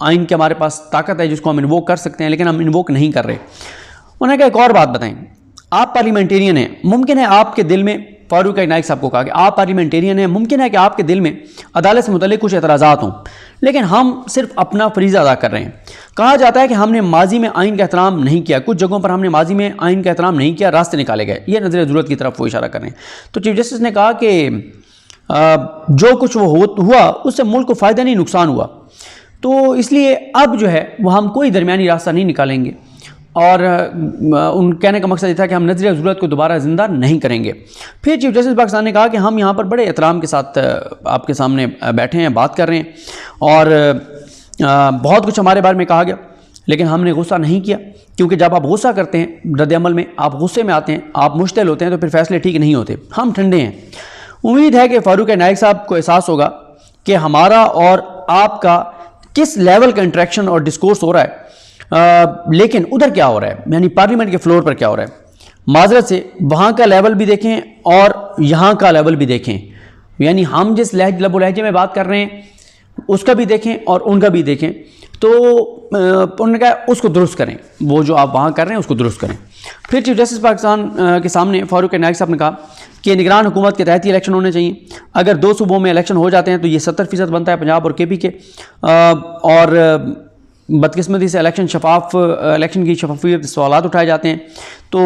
آئین کے ہمارے پاس طاقت ہے جس کو ہم انووک کر سکتے ہیں، لیکن ہم انووک نہیں کر رہے۔ انہوں نے کہا ایک اور بات بتائیں، آپ پارلیمنٹیرین ہیں، ممکن ہے آپ کے دل میں، فاروق نائک صاحب کو کہا کہ آپ پارلیمنٹیرین ہیں، ممکن ہے کہ آپ کے دل میں عدالت سے متعلق کچھ اعتراضات ہوں، لیکن ہم صرف اپنا فریضہ ادا کر رہے ہیں۔ کہا جاتا ہے کہ ہم نے ماضی میں آئین کا احترام نہیں کیا، کچھ جگہوں پر ہم نے ماضی میں آئین کا احترام نہیں کیا، راستے نکالے گئے، یہ نظر ضرورت کی طرف وہ اشارہ کر رہے ہیں۔ تو چیف جسٹس نے کہا کہ جو کچھ وہ ہوا اس سے ملک کو فائدہ نہیں نقصان ہوا، تو اس لیے اب جو ہے وہ ہم کوئی درمیانی راستہ نہیں نکالیں گے، اور ان کہنے کا مقصد یہ تھا کہ ہم نظریہ ضرورت کو دوبارہ زندہ نہیں کریں گے۔ پھر چیف جسٹس پاکستان نے کہا کہ ہم یہاں پر بڑے احترام کے ساتھ آپ کے سامنے بیٹھے ہیں، بات کر رہے ہیں، اور بہت کچھ ہمارے بارے میں کہا گیا، لیکن ہم نے غصہ نہیں کیا، کیونکہ جب آپ غصہ کرتے ہیں رد عمل میں، آپ غصے میں آتے ہیں، آپ مشتعل ہوتے ہیں، تو پھر فیصلے ٹھیک نہیں ہوتے، ہم ٹھنڈے ہیں۔ امید ہے کہ فاروق نائک صاحب کو احساس ہوگا کہ ہمارا اور آپ کا کس لیول کا انٹریکشن اور ڈسکورس ہو رہا ہے، لیکن ادھر کیا ہو رہا ہے، یعنی پارلیمنٹ کے فلور پر کیا ہو رہا ہے۔ معذرت سے وہاں کا لیول بھی دیکھیں اور یہاں کا لیول بھی دیکھیں، یعنی ہم جس لب و لہجے میں بات کر رہے ہیں اس کا بھی دیکھیں اور ان کا بھی دیکھیں، تو انہوں نے کہا اس کو درست کریں، وہ جو آپ وہاں کر رہے ہیں اس کو درست کریں۔ پھر چیف جسٹس پاکستان کے سامنے فاروق نائک صاحب نے کہا کہ نگران حکومت کے تحت ہی الیکشن ہونے چاہیے، اگر 2 صوبوں میں الیکشن ہو جاتے ہیں تو یہ 70% بنتا ہے، پنجاب اور KP کے، اور بدقسمتی سے الیکشن کی شفافیت سوالات اٹھائے جاتے ہیں، تو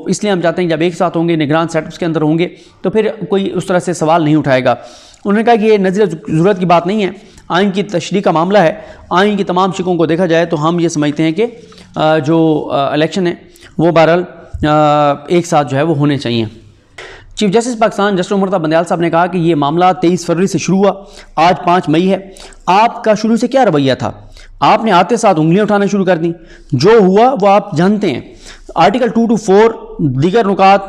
اس لیے ہم چاہتے ہیں کہ جب ایک ساتھ ہوں گے، نگران سیٹ اپس کے اندر ہوں گے، تو پھر کوئی اس طرح سے سوال نہیں اٹھائے گا۔ انہوں نے کہا کہ یہ نظر ضرورت کی بات نہیں ہے، آئین کی تشریح کا معاملہ ہے، آئین کی تمام شکوں کو دیکھا جائے تو ہم یہ سمجھتے ہیں کہ جو الیکشن ہے وہ بہرحال ایک ساتھ جو ہے وہ ہونے چاہیے۔ چیف جسٹس پاکستان جسٹس عمر طاہر بندیال صاحب نے کہا کہ یہ معاملہ 23 فروری سے شروع ہوا، آج 5 مئی ہے، آپ کا شروع سے کیا رویہ تھا؟ آپ نے آتے ساتھ انگلیاں اٹھانا شروع کر دیں، جو ہوا وہ آپ جانتے ہیں۔ آرٹیکل 224 دیگر نکات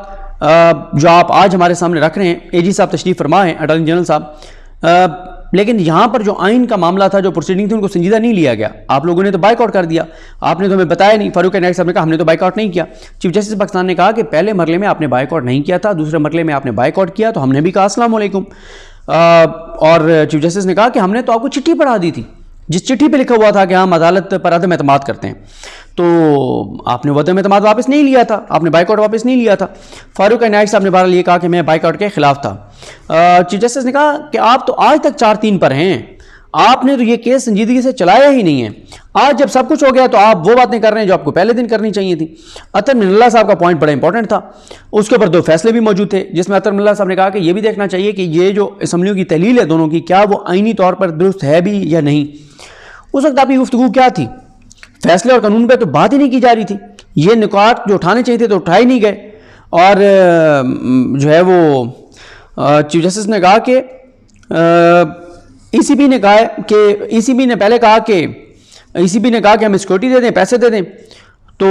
جو آپ آج ہمارے سامنے رکھ رہے ہیں، AG صاحب تشریف فرما ہیں، اٹارنی جنرل صاحب، لیکن یہاں پر جو آئین کا معاملہ تھا، جو پروسیڈنگ تھی، ان کو سنجیدہ نہیں لیا گیا، آپ لوگوں نے تو بائیک آؤٹ کر دیا، آپ نے تو ہمیں بتایا نہیں۔ فاروق نائک صاحب نے کہا ہم نے تو بائیک آؤٹ نہیں کیا۔ چیف جسٹس پاکستان نے کہا کہ پہلے مرحلے میں آپ نے بائیک آؤٹ نہیں کیا تھا، دوسرے مرحلے میں آپ نے بائیک آؤٹ کیا، تو ہم نے بھی کہا السلام علیکم، اور چیف جسٹس نے کہا کہ ہم نے تو آپ کو چٹھی پڑھا دی تھی، جس چٹھی پہ لکھا ہوا تھا کہ ہم عدالت پر عدم اعتماد کرتے ہیں، تو آپ نے وہ عدم اعتماد واپس نہیں لیا تھا، آپ نے بائیک آؤٹ واپس نہیں لیا تھا۔ فاروق نائک صاحب نے بہرحال یہ کہا کہ میں بائیک آؤٹ کے خلاف تھا۔ چیف جسٹس نے کہا کہ آپ تو آج تک 4-3 پر ہیں، آپ نے تو یہ کیس سنجیدگی سے چلایا ہی نہیں ہے، آج جب سب کچھ ہو گیا تو آپ وہ باتیں کر رہے ہیں جو آپ کو پہلے دن کرنی چاہیے تھی۔ اطہر من اللہ صاحب کا پوائنٹ بڑا امپورٹنٹ تھا، اس کے اوپر 2 فیصلے بھی موجود تھے، جس میں اطہر من اللہ صاحب نے کہا کہ یہ بھی دیکھنا چاہیے کہ یہ جو اسمبلیوں کی تحلیل ہے دونوں کی، کیا وہ آئینی طور پر درست ہے بھی یا نہیں۔ اس وقت آپ کی گفتگو کیا تھی؟ فیصلے اور قانون پہ تو بات ہی نہیں کی جا رہی تھی، یہ نکات جو اٹھانے چاہیے تھے تو اٹھائے نہیں گئے، اور جو ہے وہ چیف جسٹس نے کہا کہ ECB نے کہا کہ ECB نے پہلے کہا کہ ECB نے کہا کہ ہمیں سیکورٹی دے دیں، پیسے دے دیں، تو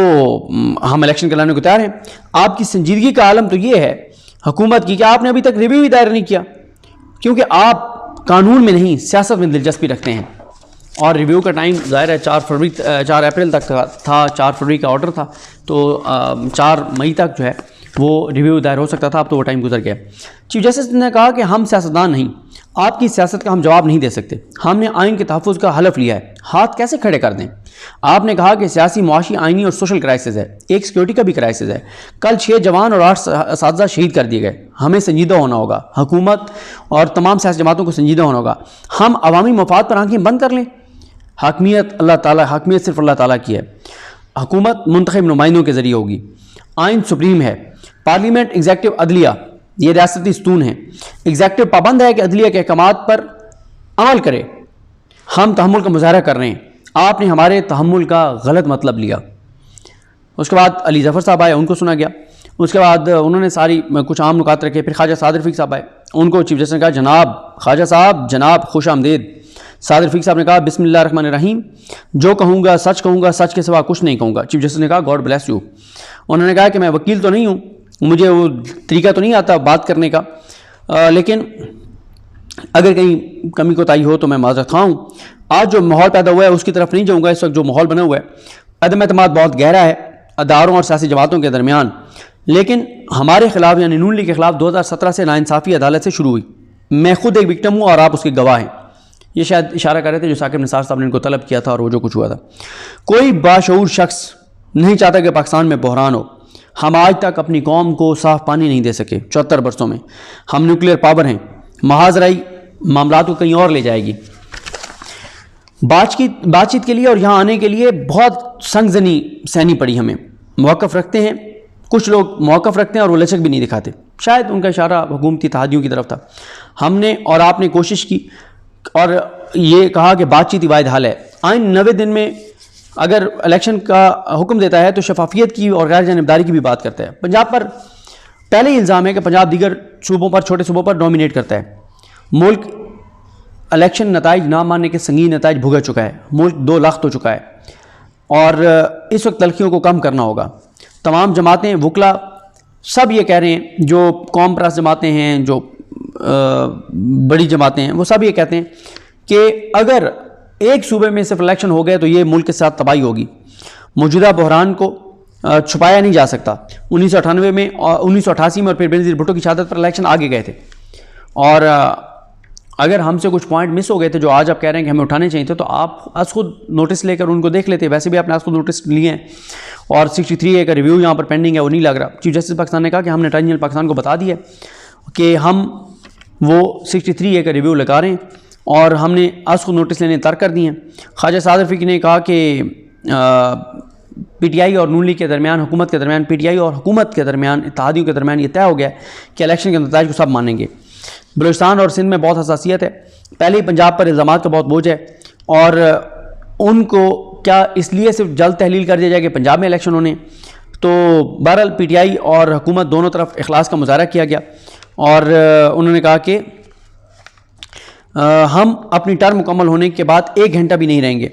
ہم الیکشن کرانے کو تیار ہیں۔ آپ کی سنجیدگی کا عالم تو یہ ہے حکومت کی کہ آپ نے ابھی تک ریویو ہی دائر نہیں کیا، کیونکہ آپ قانون میں نہیں سیاست میں دلچسپی رکھتے ہیں، اور ریویو کا ٹائم ظاہر ہے 4 اپریل تک تھا، 4 فروری کا آرڈر تھا، تو 4 مئی تک جو ہے وہ ریویو دائر ہو سکتا تھا، اب تو وہ ٹائم گزر گیا۔ چیف جسٹس نے کہا کہ ہم سیاستدان نہیں، آپ کی سیاست کا ہم جواب نہیں دے سکتے، ہم نے آئین کے تحفظ کا حلف لیا ہے، ہاتھ کیسے کھڑے کر دیں؟ آپ نے کہا کہ سیاسی، معاشی، آئینی اور سوشل کرائسس ہے، ایک سیکورٹی کا بھی کرائسس ہے، کل 6 جوان اور 8 اساتذہ شہید کر دیے گئے، ہمیں سنجیدہ ہونا ہوگا، حکومت اور تمام سیاسی جماعتوں کو سنجیدہ ہونا ہوگا، ہم عوامی مفاد پر آنکھیں بند کر لیں؟ حاکمیت صرف اللہ تعالیٰ کی ہے، حکومت منتخب نمائندوں کے ذریعے ہوگی، آئین سپریم ہے، پارلیمنٹ ایگزیکٹو عدلیہ یہ ریاستی ستون ہیں، ایگزیکٹو پابند ہے کہ عدلیہ کے احکامات پر عمل کرے، ہم تحمل کا مظاہرہ کر رہے ہیں، آپ نے ہمارے تحمل کا غلط مطلب لیا۔ اس کے بعد علی ظفر صاحب آئے، ان کو سنا گیا، اس کے بعد انہوں نے ساری کچھ عام نکات رکھے، پھر خواجہ صادر رفیق صاحب آئے، ان کو چیف جسٹس نے کہا جناب خواجہ صاحب، جناب خوش آمدید۔ صادر رفیق صاحب نے کہا بسم اللہ الرحمن الرحیم، جو کہوں گا، سچ کے سوا کچھ نہیں کہوں گا۔ چیف جسٹس نے کہا گاڈ بلیس یو۔ انہوں نے کہا کہ میں وکیل تو نہیں ہوں، مجھے وہ طریقہ تو نہیں آتا بات کرنے کا، لیکن اگر کہیں کمی کوتاہی ہو تو میں معذرت خواہ ہوں۔ آج جو ماحول پیدا ہوا ہے اس کی طرف نہیں جاؤں گا، اس وقت جو ماحول بنا ہوا ہے عدم اعتماد بہت گہرا ہے اداروں اور سیاسی جماعتوں کے درمیان، لیکن ہمارے خلاف یعنی نون لیگ کے خلاف 2017 سے ناانصافی عدالت سے شروع ہوئی، میں خود ایک وکٹم ہوں اور آپ اس کے گواہ ہیں۔ یہ شاید اشارہ کر رہے تھے جو ثاقب نثار صاحب نے ان کو طلب کیا تھا اور وہ جو کچھ ہوا تھا. کوئی باشعور شخص نہیں چاہتا کہ پاکستان میں بحران ہو. ہم آج تک اپنی قوم کو صاف پانی نہیں دے سکے 74 برسوں میں. ہم نیوکلیئر پاور ہیں. محاذرائی معاملات کو کہیں اور لے جائے گی. بات چیت کے لیے اور یہاں آنے کے لیے بہت سنگ زنی سہنی پڑی. ہمیں موقف رکھتے ہیں, کچھ لوگ موقف رکھتے ہیں اور وہ لچک بھی نہیں دکھاتے. شاید ان کا اشارہ حکومتی اتحادیوں کی طرف تھا. ہم نے اور آپ نے کوشش کی اور یہ کہا کہ بات چیت ہی واحد حل ہے. آئین 90 دن میں اگر الیکشن کا حکم دیتا ہے تو شفافیت کی اور غیر جانبداری کی بھی بات کرتا ہے. پنجاب پر پہلے ہی الزام ہے کہ پنجاب دیگر صوبوں پر, چھوٹے صوبوں پر ڈومینیٹ کرتا ہے. ملک الیکشن نتائج نہ ماننے کے سنگین نتائج بھگت چکا ہے. ملک 2 لاکھ ہو چکا ہے اور اس وقت تلخیوں کو کم کرنا ہوگا. تمام جماعتیں, وکلا سب یہ کہہ رہے ہیں, جو قوم پرست جماعتیں ہیں, جو بڑی جماعتیں ہیں, وہ سب یہ کہتے ہیں کہ اگر ایک صوبے میں صرف الیکشن ہو گئے تو یہ ملک کے ساتھ تباہی ہوگی. موجودہ بحران کو چھپایا نہیں جا سکتا. 1998 میں, 1988 میں اور پھر بینظیر بھٹو کی شہادت پر الیکشن آگے گئے تھے اور اگر ہم سے کچھ پوائنٹ مس ہو گئے تھے جو آج آپ کہہ رہے ہیں کہ ہمیں اٹھانے چاہیے تھے تو آپ از خود نوٹس لے کر ان کو دیکھ لیتے. ویسے بھی آپ نے از خود نوٹس لیے ہیں اور 63A کا ریویو یہاں پر پینڈنگ ہے, وہ نہیں لگ رہا. چیف جسٹس پاکستان نے کہا کہ ہم نے اٹارنی جنرل پاکستان کو بتا دیا کہ ہم وہ 63A کا ریویو لگا رہے ہیں اور ہم نے از خود نوٹس لینے ترک کر دیے ہیں. خواجہ صادر فقی نے کہا کہ پی ٹی آئی اور نون لیگ کے درمیان, حکومت کے درمیان, پی ٹی آئی اور حکومت کے درمیان, اتحادیوں کے درمیان یہ طے ہو گیا ہے کہ الیکشن کے نتائج کو سب مانیں گے. بلوچستان اور سندھ میں بہت حساسیت ہے. پہلے ہی پنجاب پر الزامات کا بہت بوجھ ہے اور ان کو کیا اس لیے صرف جلد تحلیل کر دیا جائے کہ پنجاب میں الیکشن ہونے. تو بہرحال پی ٹی آئی اور حکومت دونوں طرف اخلاص کا مظاہرہ کیا گیا اور انہوں نے کہا کہ ہم اپنی ٹرم مکمل ہونے کے بعد 1 گھنٹہ بھی نہیں رہیں گے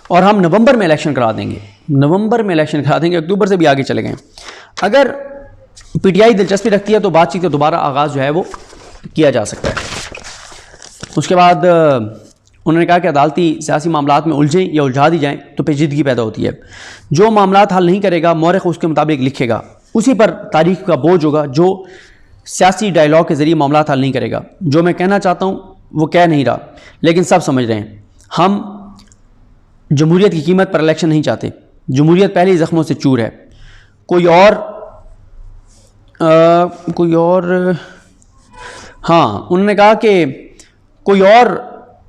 اور ہم نومبر میں الیکشن کرا دیں گے. نومبر میں الیکشن کرا دیں گے, اکتوبر سے بھی آگے چلے گئے. اگر پی ٹی آئی دلچسپی رکھتی ہے تو بات چیت کا دوبارہ آغاز جو ہے وہ کیا جا سکتا ہے. اس کے بعد انہوں نے کہا کہ عدالتی سیاسی معاملات میں الجھیں یا الجھا دی جائیں تو پیچیدگی پیدا ہوتی ہے. جو معاملات حل نہیں کرے گا مورخ اس کے مطابق لکھے گا, اسی پر تاریخ کا بوجھ ہوگا. جو سیاسی ڈائلاگ کے ذریعے معاملات حل نہیں کرے گا, جو میں کہنا چاہتا ہوں وہ کہہ نہیں رہا لیکن سب سمجھ رہے ہیں. ہم جمہوریت کی قیمت پر الیکشن نہیں چاہتے. جمہوریت پہلے ہی زخموں سے چور ہے. کوئی اور ہاں انہوں نے کہا کہ کوئی اور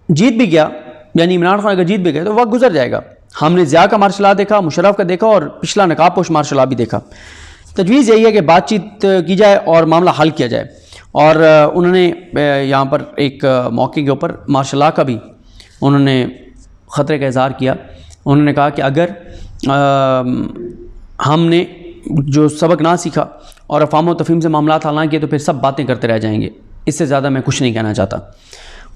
جیت بھی گیا, یعنی عمران خان اگر جیت بھی گئے تو وقت گزر جائے گا. ہم نے ضیاء کا مارشل لاء دیکھا, مشرف کا دیکھا اور پچھلا نقاب پوش مارشل لاء بھی دیکھا. تجویز یہی ہے کہ بات چیت کی جائے اور معاملہ حل کیا جائے. اور انہوں نے یہاں پر ایک موقع کے اوپر مارشل لاء کا بھی انہوں نے خطرے کا اظہار کیا. انہوں نے کہا کہ اگر ہم نے جو سبق نہ سیکھا اور افہام و تفہیم سے معاملات حل نہ کیے تو پھر سب باتیں کرتے رہ جائیں گے. اس سے زیادہ میں کچھ نہیں کہنا چاہتا.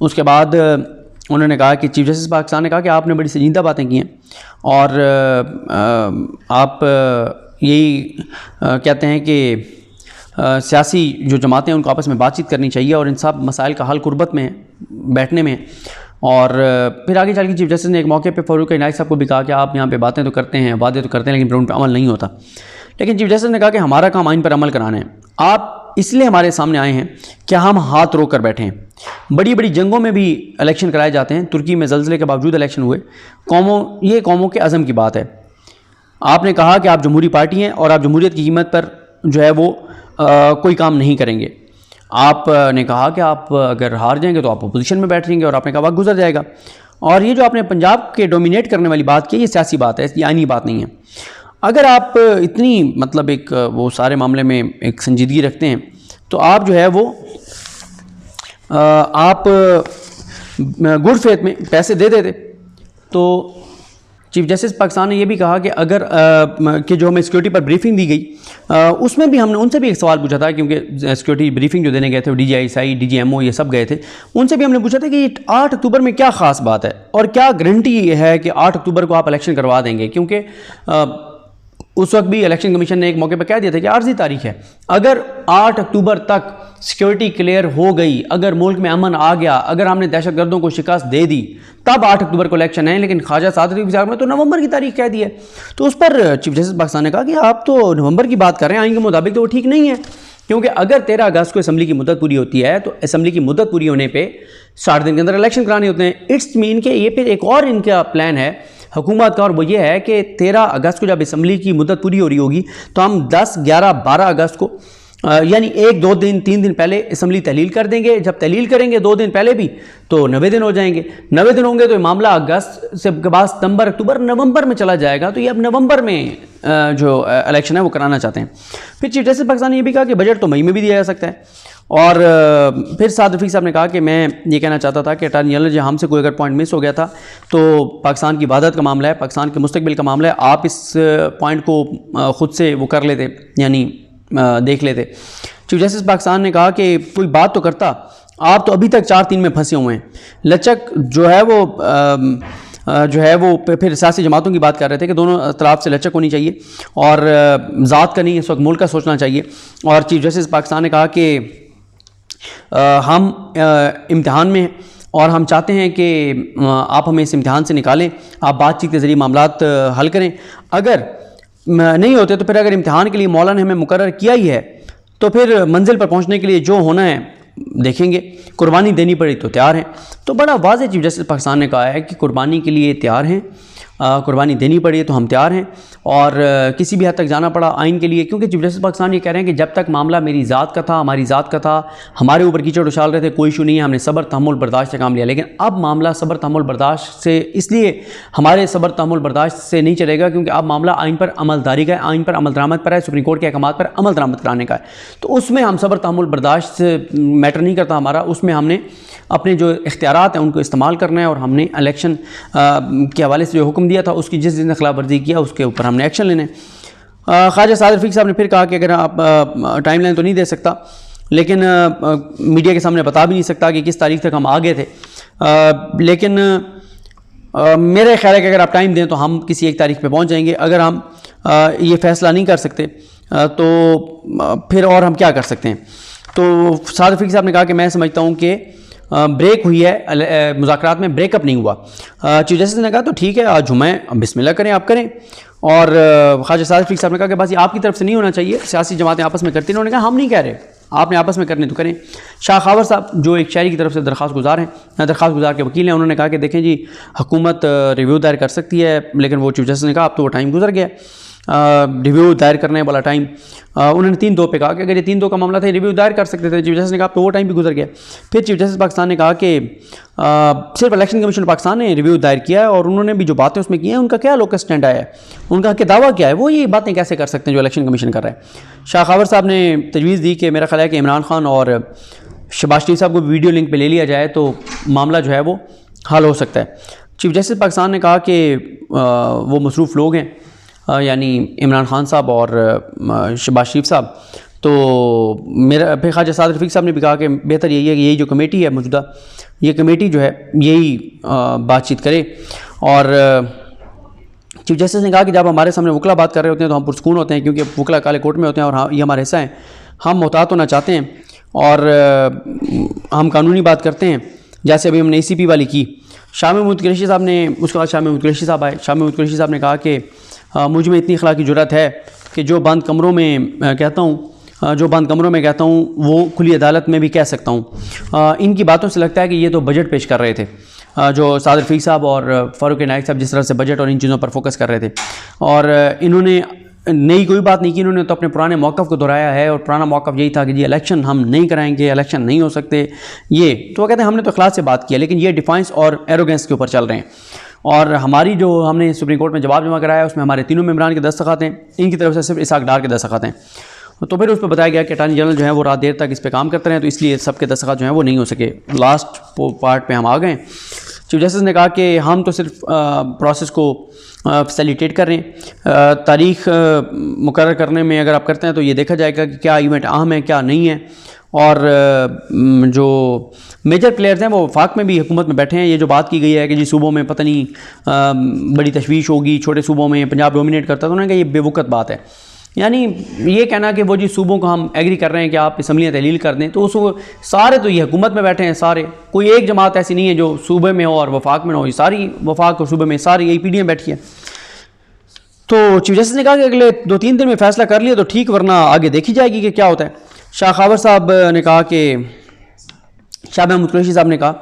اس کے بعد انہوں نے کہا کہ چیف جسٹس پاکستان نے کہا کہ آپ نے بڑی سنجیدہ باتیں کی ہیں اور آپ یہی کہتے ہیں کہ سیاسی جو جماعتیں ہیں ان کو آپس میں بات چیت کرنی چاہیے اور ان سب مسائل کا حل قربت میں بیٹھنے میں. اور پھر آگے چل کے چیف جسٹس نے ایک موقع پہ فاروق عنایت صاحب کو بھی کہا کہ آپ یہاں پہ باتیں تو کرتے ہیں, وعدے تو کرتے ہیں, لیکن پھر ان پہ عمل نہیں ہوتا. لیکن چیف جسٹس نے کہا کہ ہمارا کام آئین پر عمل کرانا ہے. آپ اس لیے ہمارے سامنے آئے ہیں کہ ہم ہاتھ روک کر بیٹھے ہیں. بڑی بڑی جنگوں میں بھی الیکشن کرائے جاتے ہیں. ترکی میں زلزلے کے باوجود الیکشن ہوئے. یہ قوموں کے عزم کی بات ہے. آپ نے کہا کہ آپ جمہوری پارٹی ہیں اور آپ جمہوریت کی قیمت پر جو ہے وہ کوئی کام نہیں کریں گے. آپ نے کہا کہ آپ اگر ہار جائیں گے تو آپ اپوزیشن میں بیٹھ جائیں گے اور آپ نے کہا وقت گزر جائے گا. اور یہ جو آپ نے پنجاب کے ڈومینیٹ کرنے والی بات کی, یہ سیاسی بات ہے, یہ آئینی بات نہیں ہے. اگر آپ اتنی مطلب ایک وہ سارے معاملے میں ایک سنجیدگی رکھتے ہیں تو آپ جو ہے وہ آپ گڈ فیتھ میں پیسے دے دیتے. تو چیف جسٹس پاکستان نے یہ بھی کہا کہ اگر کہ جو ہمیں سیکورٹی پر بریفنگ دی گئی اس میں بھی ہم نے ان سے بھی ایک سوال پوچھا تھا, کیونکہ سیکورٹی بریفنگ جو دینے گئے تھے D G I S I, D G M O, یہ سب گئے تھے. ان سے بھی ہم نے پوچھا تھا کہ 8 اکتوبر میں کیا خاص بات ہے اور کیا گارنٹی یہ ہے کہ 8 اکتوبر کو آپ الیکشن کروا دیں گے. کیونکہ اس وقت بھی الیکشن کمیشن نے ایک موقع پہ کہہ دیا تھا کہ عارضی تاریخ ہے. اگر 8 اکتوبر تک سیکورٹی کلیئر ہو گئی, اگر ملک میں امن آ گیا, اگر ہم نے دہشت گردوں کو شکست دے دی, تب 8 اکتوبر کو الیکشن ہے. لیکن خواجہ صادر صاحب نے تو نومبر کی تاریخ کہہ دی ہے. تو اس پر چیف جسٹس پاکستان نے کہا کہ آپ تو نومبر کی بات کر رہے ہیں, آئین کے مطابق تو وہ ٹھیک نہیں ہے, کیونکہ اگر 13 اگست کو اسمبلی کی مدت پوری ہوتی ہے تو اسمبلی کی مدت پوری ہونے پہ 60 دن کے اندر الیکشن کرانے ہوتے ہیں. اٹس مین کہ یہ پھر ایک اور ان کا پلان ہے حکومت کا, اور وہ یہ ہے کہ 13 اگست کو جب اسمبلی کی مدت پوری ہو رہی ہوگی تو ہم 10, 11, 12 اگست کو یعنی 1, 2 دن 3 دن پہلے اسمبلی تحلیل کر دیں گے. جب تحلیل کریں گے 2 دن پہلے بھی تو 90 دن ہو جائیں گے. 90 دن ہوں گے تو یہ معاملہ اگست سے کے بعد ستمبر, اکتوبر, نومبر میں چلا جائے گا. تو یہ اب نومبر میں جو الیکشن ہے وہ کرانا چاہتے ہیں. پھر چیف جسٹس پاکستان نے یہ بھی کہا کہ بجٹ تو مئی میں بھی دیا جا سکتا ہے. اور پھر سعد رفیق صاحب نے کہا کہ میں یہ کہنا چاہتا تھا کہ اٹارنی جنرل ہم سے کوئی اگر پوائنٹ مس ہو گیا تھا تو پاکستان کی وحدت کا معاملہ ہے, پاکستان کے مستقبل کا معاملہ ہے, آپ اس پوائنٹ کو خود سے وہ کر لیتے, یعنی دیکھ لیتے. چیف جسٹس پاکستان نے کہا کہ کوئی بات تو کرتا, آپ تو ابھی تک 4-3 میں پھنسے ہوئے ہیں. لچک جو ہے وہ پھر سیاسی جماعتوں کی بات کر رہے تھے کہ دونوں اطراف سے لچک ہونی چاہیے اور ذات کا نہیں, اس وقت ملک کا سوچنا چاہیے. اور چیف جسٹس پاکستان نے کہا کہ ہم امتحان میں ہیں اور ہم چاہتے ہیں کہ آپ ہمیں اس امتحان سے نکالیں, آپ بات چیت کے ذریعے معاملات حل کریں. اگر نہیں ہوتے تو پھر اگر امتحان کے لیے مولا نے ہمیں مقرر کیا ہی ہے تو پھر منزل پر پہنچنے کے لیے جو ہونا ہے دیکھیں گے, قربانی دینی پڑی تو تیار ہیں. تو بڑا واضح چیف جسٹس پاکستان نے کہا ہے کہ قربانی کے لیے تیار ہیں, قربانی دینی پڑی تو ہم تیار ہیں, اور کسی بھی حد تک جانا پڑا آئین کے لیے. کیونکہ چیف جسٹس پاکستان یہ کہہ رہے ہیں کہ جب تک معاملہ میری ذات کا تھا, ہماری ذات کا تھا, ہمارے اوپر کیچڑ اچھال رہے تھے, کوئی ایشو نہیں ہے, ہم نے صبر تحمل برداشت سے کام لیا. لیکن اب معاملہ صبر تحمل برداشت سے اس لیے ہمارے صبر تحمل برداشت سے نہیں چلے گا کیونکہ اب معاملہ آئین پر عمل داری کا ہے, آئین پر عمل درآمد پر ہے, سپریم کورٹ کے احکامات پر عمل درآمد کرانے کا ہے. تو اس میں ہم صبر تحمل برداشت سے میٹر نہیں کرتا ہمارا, اس میں ہم نے اپنے جو اختیارات ہیں ان کو استعمال کرنا ہے, اور ہم نے الیکشن کے حوالے سے جو حکم دیا تھا اس کی جس دن خلاف ورزی کیا اس کے اوپر ہم نے ایکشن لینے. خواجہ سعد رفیق صاحب نے پھر کہا کہ اگر آپ ٹائم لائن تو نہیں دے سکتا لیکن میڈیا کے سامنے بتا بھی نہیں سکتا کہ کس تاریخ تک ہم آگے تھے, لیکن میرا خیال ہے کہ اگر آپ ٹائم دیں تو ہم کسی ایک تاریخ پہ پہنچ جائیں گے. اگر ہم یہ فیصلہ نہیں کر سکتے تو پھر اور ہم کیا کر سکتے ہیں. تو سعد رفیق صاحب نے کہا کہ میں سمجھتا ہوں کہ بریک ہوئی ہے, مذاکرات میں بریک اپ نہیں ہوا. چیف جسٹس نے کہا تو ٹھیک ہے, آج جمعہ بسم اللہ کریں, آپ کریں. اور خواجہ سعد رفیق صاحب نے کہا کہ بس یہ آپ کی طرف سے نہیں ہونا چاہیے, سیاسی جماعتیں آپس میں کرتی ہیں. انہوں نے کہا ہم نہیں کہہ رہے, آپ نے آپس میں کرنے تو کریں. شاہ خاور صاحب جو ایک شہری کی طرف سے درخواست گزار کے وکیل ہیں, انہوں نے کہا کہ دیکھیں جی حکومت ریویو دائر کر سکتی ہے, لیکن وہ چیف جسٹس نے کہا اب تو وہ ٹائم گزر گیا, ریویو دائر کرنے والا ٹائم. انہوں نے 3-2 پہ کہا کہ اگر یہ 3-2 کا معاملہ تھا ریویو دائر کر سکتے تھے. چیف جسٹس نے کہا تو وہ ٹائم بھی گزر گیا. پھر چیف جسٹس پاکستان نے کہا کہ صرف الیکشن کمیشن پاکستان نے ریویو دائر کیا ہے, اور انہوں نے بھی جو باتیں اس میں کی ہیں ان کا کیا لوکس اسٹینڈ آیا ہے, ان کا کہ دعویٰ کیا ہے, وہ یہ باتیں کیسے کر سکتے ہیں جو الیکشن کمیشن کر رہا ہے. شاہ خاور صاحب نے تجویز دی کہ میرا خیال ہے کہ عمران خان اور شہباز شریف صاحب کو ویڈیو لنک پہ لے لیا جائے تو معاملہ جو ہے وہ حل ہو سکتا ہے. چیف جسٹس پاکستان نے کہا کہ وہ مصروف لوگ ہیں, یعنی عمران خان صاحب اور شہباز شریف صاحب. تو میرا پھر خواجہ سعد رفیق صاحب نے بھی کہا کہ بہتر یہی ہے کہ یہی جو کمیٹی ہے موجودہ, یہ کمیٹی جو ہے یہی بات چیت کرے. اور چیف جسٹس نے کہا کہ جب ہمارے سامنے وکلا بات کر رہے ہوتے ہیں تو ہم پرسکون ہوتے ہیں کیونکہ وکلا کالے کوٹ میں ہوتے ہیں اور یہ ہمارا حصہ ہیں, ہم محتاط ہونا چاہتے ہیں اور ہم قانونی بات کرتے ہیں, جیسے ابھی ہم نے ECP والی کی. شاہ محمود قریشی صاحب نے, اس کے بعد شاہ محمود قریشی صاحب آئے. شاہ محمود قریشی صاحب نے کہا کہ مجھ میں اتنی اخلاقی جرات ہے کہ جو بند کمروں میں کہتا ہوں وہ کھلی عدالت میں بھی کہہ سکتا ہوں. ان کی باتوں سے لگتا ہے کہ یہ تو بجٹ پیش کر رہے تھے, جو سعد رفیق صاحب اور فاروق نائک صاحب جس طرح سے بجٹ اور ان چیزوں پر فوکس کر رہے تھے, اور انہوں نے نئی کوئی بات نہیں کی, انہوں نے تو اپنے پرانے موقف کو دہرایا ہے. اور پرانا موقف یہی تھا کہ جی الیکشن ہم نہیں کرائیں گے, الیکشن نہیں ہو سکتے. یہ تو وہ کہتے ہیں ہم نے تو اخلاص سے بات کیا, لیکن یہ ڈیفائنس اور ایروگنس کے اوپر چل رہے ہیں. اور ہماری جو ہم نے سپریم کورٹ میں جواب جمع کرایا اس میں ہمارے تینوں ممبران کے دستخط ہیں, ان کی طرف سے صرف اسحاق ڈار کے دستخط ہیں. تو پھر اس پہ بتایا گیا کہ اٹارنی جنرل جو ہیں وہ رات دیر تک اس پہ کام کرتے رہے, تو اس لیے سب کے دستخط جو ہیں وہ نہیں ہو سکے. لاسٹ پارٹ پہ ہم آ گئے. چیف جسٹس نے کہا کہ ہم تو صرف پروسیس کو فیسیلیٹیٹ کر رہے ہیں, تاریخ مقرر کرنے میں اگر آپ کرتے ہیں تو یہ دیکھا جائے گا کہ کیا ایونٹ اہم ہے کیا نہیں ہے. اور جو میجر پلیئرز ہیں وہ وفاق میں بھی حکومت میں بیٹھے ہیں. یہ جو بات کی گئی ہے کہ جی صوبوں میں پتہ نہیں بڑی تشویش ہوگی, چھوٹے صوبوں میں پنجاب ڈومینیٹ کرتا ہے, تو انہوں نے کہا یہ بے وقت بات ہے. یعنی یہ کہنا کہ وہ جی صوبوں کو ہم ایگری کر رہے ہیں کہ آپ اسمبلیاں تحلیل کر دیں, تو اس سارے تو یہ حکومت میں بیٹھے ہیں سارے, کوئی ایک جماعت ایسی نہیں ہے جو صوبے میں ہو اور وفاق میں نہ ہو, یہ ساری وفاق اور صوبے میں ساری یہی PDM بیٹھی ہے. تو چیف جسٹس نے کہا کہ اگلے 2-3 دن میں فیصلہ کر لیا تو ٹھیک, ورنہ آگے دیکھی جائے گی کہ کیا ہوتا ہے. خاور صاحب نے کہا کہ شاہ محمود قریشی صاحب نے کہا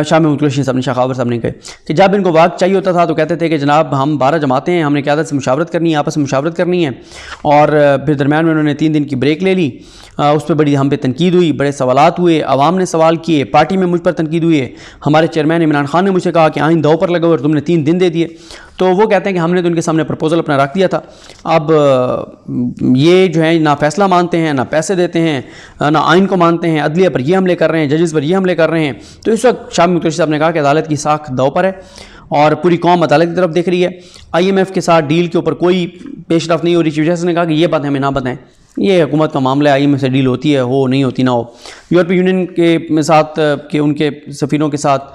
شاہ خاور صاحب نے کہا کہ جب ان کو وقت چاہیے ہوتا تھا تو کہتے تھے کہ جناب ہم 12 جماعتیں ہیں، ہم نے قیادت سے مشاورت کرنی ہے، آپس میں مشاورت کرنی ہے، اور پھر درمیان میں انہوں نے 3 دن کی بریک لے لی، اس پہ بڑی ہم پہ تنقید ہوئی، بڑے سوالات ہوئے، عوام نے سوال کیے، پارٹی میں مجھ پر تنقید ہوئی ہے، ہمارے چیئرمین عمران خان نے مجھ سے کہا کہ آئین دو پر لگا اور تم نے 3 دن دے دیے۔ تو وہ کہتے ہیں کہ ہم نے تو ان کے سامنے پرپوزل اپنا رکھ دیا تھا، اب یہ جو ہے نہ فیصلہ مانتے ہیں، نہ پیسے دیتے ہیں، نہ آئین کو مانتے ہیں، عدلیہ پر یہ حملے کر رہے ہیں، ججز پر یہ حملے کر رہے ہیں۔ تو اس وقت شاہ محمود قریشی صاحب نے کہا کہ عدالت کی ساکھ دو پر ہے اور پوری قوم عدالت کی طرف دیکھ رہی ہے، IMF کے ساتھ ڈیل کے اوپر کوئی پیش رفت نہیں ہو رہی۔ چیف جسٹس نے کہا کہ یہ بات ہمیں نہ بتائیں، یہ حکومت کا معاملہ ہے، IMF سے ڈیل ہوتی ہے، ہو نہیں ہوتی نہ ہو۔ یورپی یونین کے ساتھ کہ ان کے سفیروں کے ساتھ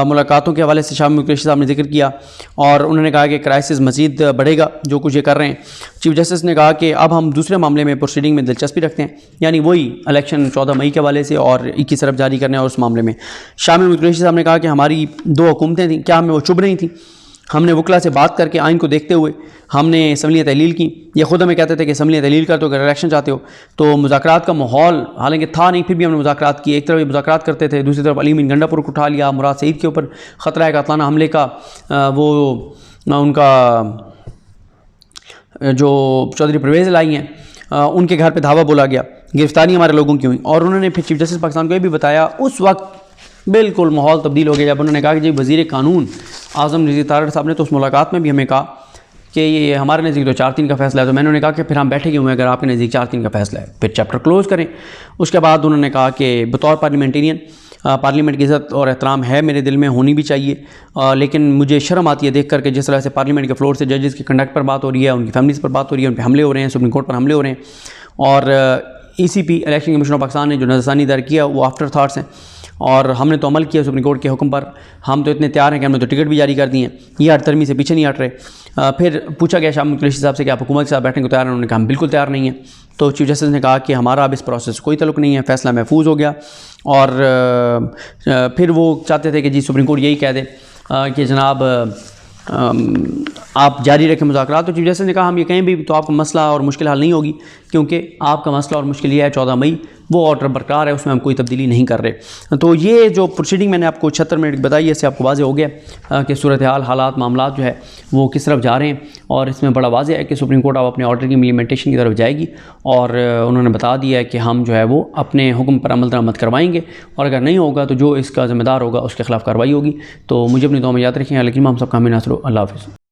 ملاقاتوں کے حوالے سے شاہ محمود قریشی صاحب نے ذکر کیا اور انہوں نے کہا کہ کرائسس مزید بڑھے گا جو کچھ یہ کر رہے ہیں۔ چیف جسٹس نے کہا کہ اب ہم دوسرے معاملے میں پروسیڈنگ میں دلچسپی رکھتے ہیں، یعنی وہی الیکشن 14 مئی کے حوالے سے اور 21 ارب جاری کرنے اور اس معاملے میں۔ شاہ محمود قریشی صاحب نے کہا کہ ہماری 2 حکومتیں تھیں، کیا ہمیں وہ چبھ رہی تھیں؟ ہم نے وکلا سے بات کر کے آئین کو دیکھتے ہوئے ہم نے اسمبلیاں تحلیل کی، یہ خود ہمیں کہتے تھے کہ اسمبلیاں تحلیل کر تو اگر الیکشن چاہتے ہو تو مذاکرات کا ماحول حالانکہ تھا نہیں، پھر بھی ہم نے مذاکرات کیے۔ ایک طرف یہ مذاکرات کرتے تھے، دوسری طرف علی امین گنڈا پور کو اٹھا لیا، مراد سعید کے اوپر خطرہ ہے قاتلانہ حملے کا، وہ ان کا جو چودھری پرویز الہی ہیں ان کے گھر پہ دھاوا بولا گیا، گرفتاری ہمارے لوگوں کی ہوئی، اور انہوں نے پھر چیف جسٹس پاکستان کو یہ بھی بتایا، اس وقت بالکل ماحول تبدیل ہو گیا جب انہوں نے کہا کہ جی وزیر قانون اعظم نذیر تارڑ صاحب نے تو اس ملاقات میں بھی ہمیں کہا کہ یہ ہمارے نزدیک تو 4-3 کا فیصلہ ہے، تو میں نے انہیں کہا کہ پھر ہم بیٹھے کیوں ہیں اگر آپ کے نزدیک 4-3 کا فیصلہ ہے، پھر چیپٹر کلوز کریں۔ اس کے بعد انہوں نے کہا کہ بطور پارلیمنٹیرین پارلیمنٹ کی عزت اور احترام ہے میرے دل میں، ہونی بھی چاہیے، لیکن مجھے شرم آتی ہے دیکھ کر کہ جس طرح سے پارلیمنٹ کے فلور سے ججز کی کنڈکٹ پر بات ہو رہی ہے، ان کی فیملیز پر بات ہو رہی ہے، ان پہ حملے ہو رہے ہیں، سپریم کورٹ پر حملے ہو رہے ہیں، اور ECP election commission of Pakistan نے جو نظرثانی در کیا وہ آفٹر تھاٹس ہیں، اور ہم نے تو عمل کیا سپریم کورٹ کے حکم پر، ہم تو اتنے تیار ہیں کہ ہم نے تو ٹکٹ بھی جاری کر دی ہیں، یہ ہر ترمی سے پیچھے نہیں ہٹ رہے۔ پھر پوچھا گیا شاہ محمود قریشی صاحب سے کہ آپ حکومت کے ساتھ بیٹھنے کو تیار ہیں؟ انہوں نے کہا ہم بالکل تیار نہیں ہیں۔ تو چیف جسٹس نے کہا کہ ہمارا اب اس پروسیس سے کوئی تعلق نہیں ہے، فیصلہ محفوظ ہو گیا، اور پھر وہ چاہتے تھے کہ جی سپریم کورٹ یہی کہہ دے کہ جناب آپ جاری رکھیں مذاکرات۔ تو چیف جسٹس نے کہا ہم یہ کہیں بھی تو آپ کا مسئلہ اور مشکل حل نہیں ہوگی، کیونکہ آپ کا مسئلہ اور مشکل یہ ہے 14 مئی وہ آرڈر برقرار ہے، اس میں ہم کوئی تبدیلی نہیں کر رہے۔ تو یہ جو پروسیڈنگ میں نے آپ کو 76 منٹ بتائی ہے، اس سے آپ کو واضح ہو گیا کہ صورتحال حالات معاملات جو ہے وہ کس طرف جا رہے ہیں، اور اس میں بڑا واضح ہے کہ سپریم کورٹ اب اپنے آرڈر کی امپلیمنٹیشن کی طرف جائے گی، اور انہوں نے بتا دیا ہے کہ ہم جو ہے وہ اپنے حکم پر عمل درآمد کروائیں گے، اور اگر نہیں ہوگا تو جو اس کا ذمہ دار ہوگا اس کے خلاف کارروائی ہوگی۔ تو مجھے اپنی دعا میں یاد رکھیں، لیکن ہم سب کا ہمیں ناصر ہو۔ اللہ حافظ۔